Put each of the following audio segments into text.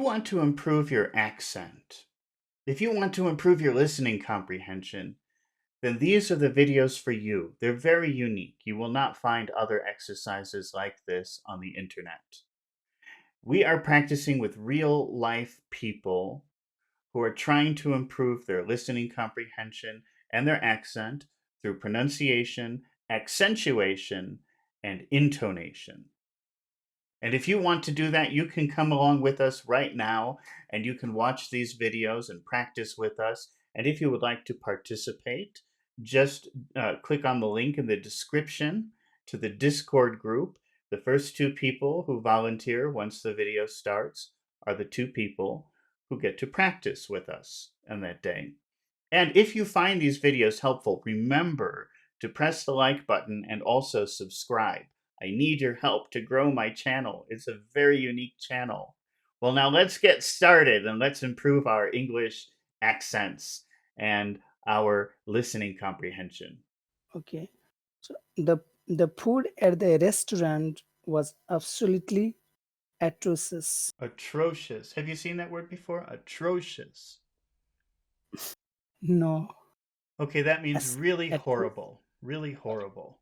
you want to improve your accent, if you want to improve your listening comprehension, then these are the videos for you. They're very unique. You will not find other exercises like this on the internet. We are practicing with real life people who are trying to improve their listening comprehension and their accent through pronunciation, accentuation, and intonation. And if you want to do that, you can come along with us right now and you can watch these videos and practice with us. And if you would like to participate, just click on the link in the description to the Discord group. The first two people who volunteer once the video starts are the two people who get to practice with us on that day. And if you find these videos helpful, remember to press the like button and also subscribe. I need your help to grow my channel. It's a very unique channel. Well, now let's get started and let's improve our English accents and our listening comprehension. Okay. So the food at the restaurant was absolutely atrocious. Atrocious. Have you seen that word before? Atrocious. No, Okay, that means as really atro. horrible. Really horrible.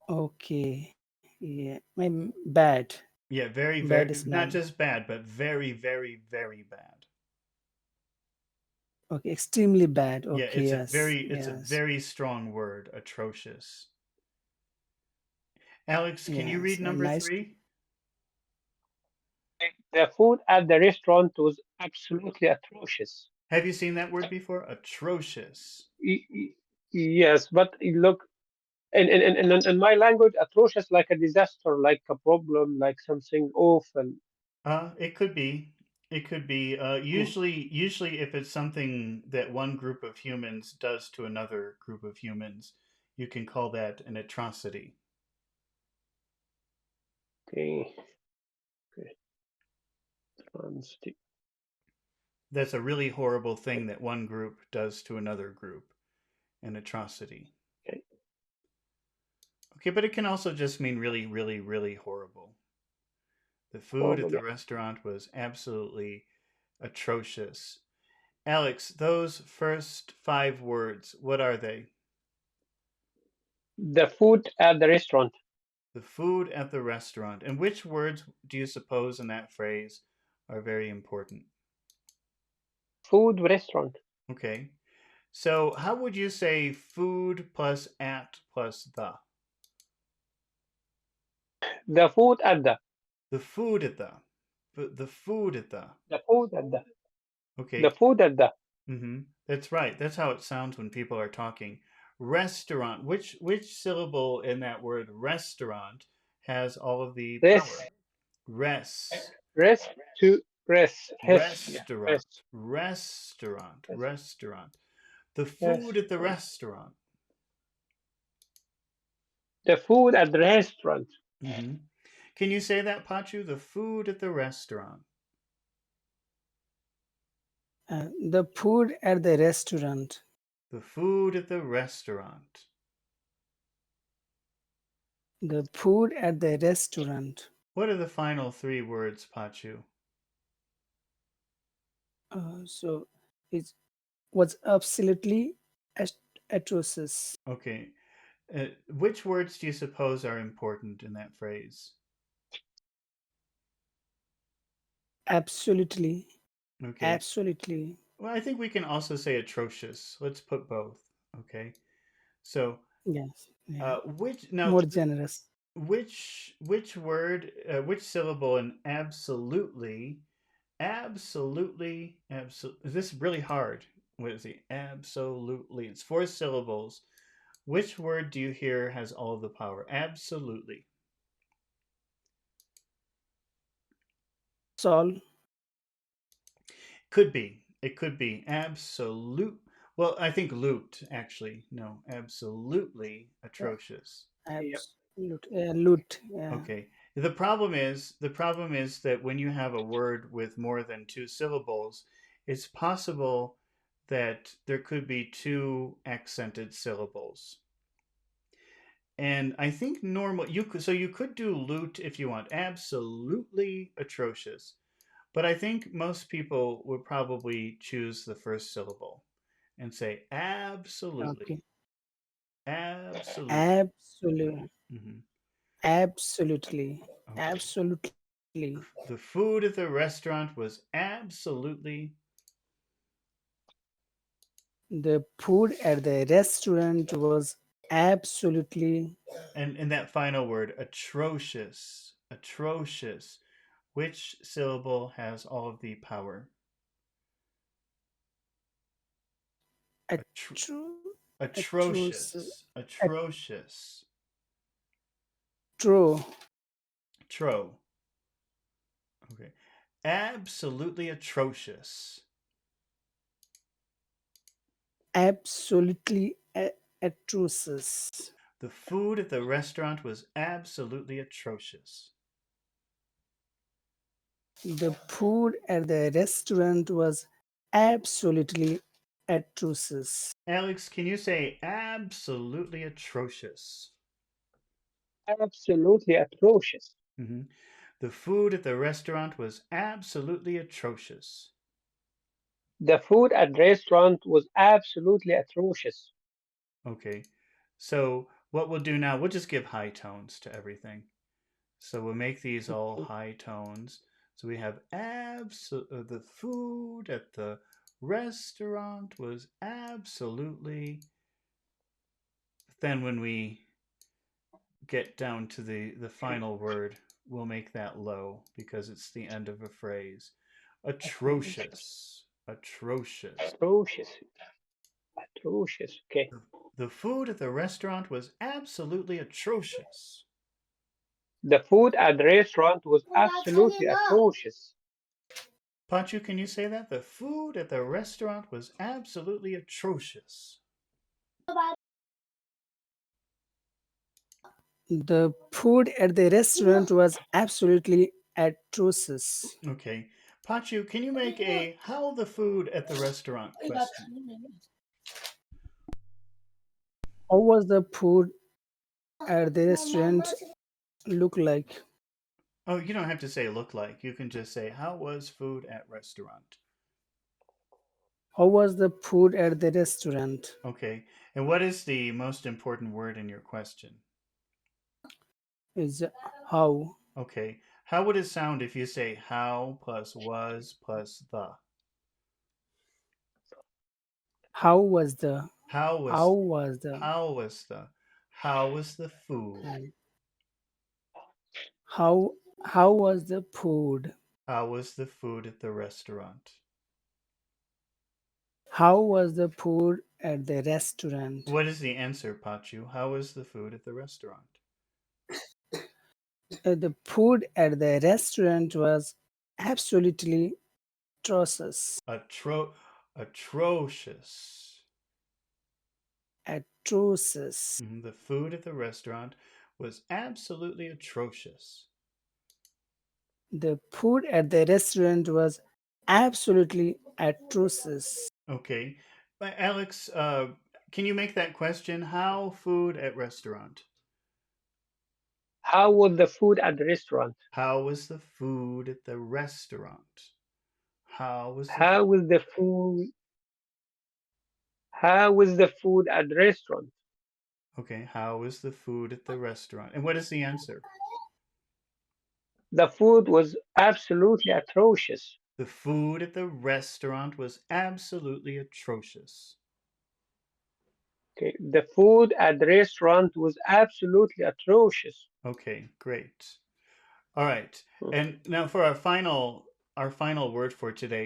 Okay. Yeah. Bad. Yeah, very, Bad very, not smell. just bad, but very, very, very bad. Okay. Extremely bad. Yeah, Okay. Yes. it's a Yes. very strong word, atrocious. Alex, can you read Yes. number Nice. 3? The food at the restaurant was absolutely atrocious. Have you seen that word before? Atrocious. Y- y- Yes, but look, in my language, atrocious like a disaster, like a problem, like something awful. It could be. It could be. Mm, Usually, if it's something that one group of humans does to another group of humans, you can call that an atrocity. Okay, okay. Transit- That's a really horrible thing that one group does to another group, an atrocity. Okay, Okay, but it can also just mean really, really, really horrible. The food at horrible. the Yeah. restaurant was absolutely atrocious. Alex, those first 5 words, what are they? The food at the restaurant. The food at the restaurant. And which words do you suppose in that phrase are very important? Food restaurant. Okay. So, how would you say food plus at plus the? The food at the. The food at the food at the. The food at the. The Okay. food at the. That's right. That's how it sounds when people are talking. Restaurant. Which syllable in that word restaurant has all of the Rest. power? Res. Rest to rest. Rest. Yeah. Restaurant. Rest. Restaurant. Rest. Restaurant. The Yes. food at the restaurant. The food at the restaurant. hmm Can you say that, Pachu? The food at the restaurant. The food at the restaurant. The food at the restaurant. The food at the restaurant. What are the final 3 words, Pachu? So it was absolutely atrocious. Okay. Which words do you suppose are important in that phrase? Absolutely. Okay. Absolutely. Well, I think we can also say atrocious. Let's put both. Okay. So, Yes. Yeah. which now More generous. which word, which syllable in absolutely, absolutely, absolutely? This is really hard. What is it? Absolutely. It's 4 syllables. Which word do you hear has all of the power? Absolutely. Sol. Could be. It could be absolute. Well, I think loot actually. No, absolutely Yeah. atrocious. Yep. Absolute. Loot. Yeah. Okay. The problem is that when you have a word with more than 2 syllables, it's possible that there could be 2 accented syllables. And I think you could do loot if you want. Absolutely atrocious. But I think most people would probably choose the first syllable and say absolutely. Okay. Absolutely. Absolutely. Hmm. Absolutely. Okay. Absolutely. The food at the restaurant was absolutely, The food at the restaurant was absolutely and that final word, atrocious. Atrocious. Which syllable has all of the power? Atro- atro- atrocious. atrocious. Atrocious. Atro. Tro. Okay. Absolutely atrocious. Absolutely atrocious. The food at the restaurant was absolutely atrocious. The food at the restaurant was absolutely atrocious. Alex, can you say absolutely atrocious? Absolutely atrocious. Hmm. The food at the restaurant was absolutely atrocious. The food at the restaurant was absolutely atrocious. Okay. So what we'll do now, we'll just give high tones to everything. So we'll make these all high tones. So we have the food at the restaurant was absolutely. Then when we get down to the final word, we'll make that low because it's the end of a phrase. Atrocious. Atrocious. Atrocious. Atrocious. Okay. The food at the restaurant was absolutely atrocious. The food at the restaurant was absolutely atrocious. Pachu, can you say that? The food at the restaurant was absolutely atrocious. The food at the restaurant was absolutely atrocious. Okay. Pachu, can you make a how the food at the restaurant question? How was the food at the restaurant look like? Oh, you don't have to say look like. You can just say how was food at restaurant. How was the food at the restaurant? Okay. And what is the most important word in your question? Is how. Okay. How would it sound if you say how plus was plus the? How was the How how was was the how was the how was the food? how was the food? How was the food at the restaurant? How was the food at the restaurant? What is the answer, Pachu? How was the food at the restaurant? The food at the restaurant was absolutely atrocious. Atro- atrocious. Atrocious. The food at the restaurant was absolutely atrocious. The food at the restaurant was absolutely atrocious. Okay. Alex, can you make that question? How food at restaurant? How was the food at the restaurant? How was the food at the restaurant? How was the How was the food? How was the food at the restaurant? Okay, how was the food at the restaurant? And what is the answer? The food was absolutely atrocious. The food at the restaurant was absolutely atrocious. Okay. The food at the restaurant was absolutely atrocious. Okay, great. All right. Hmm. And now for our final word for today,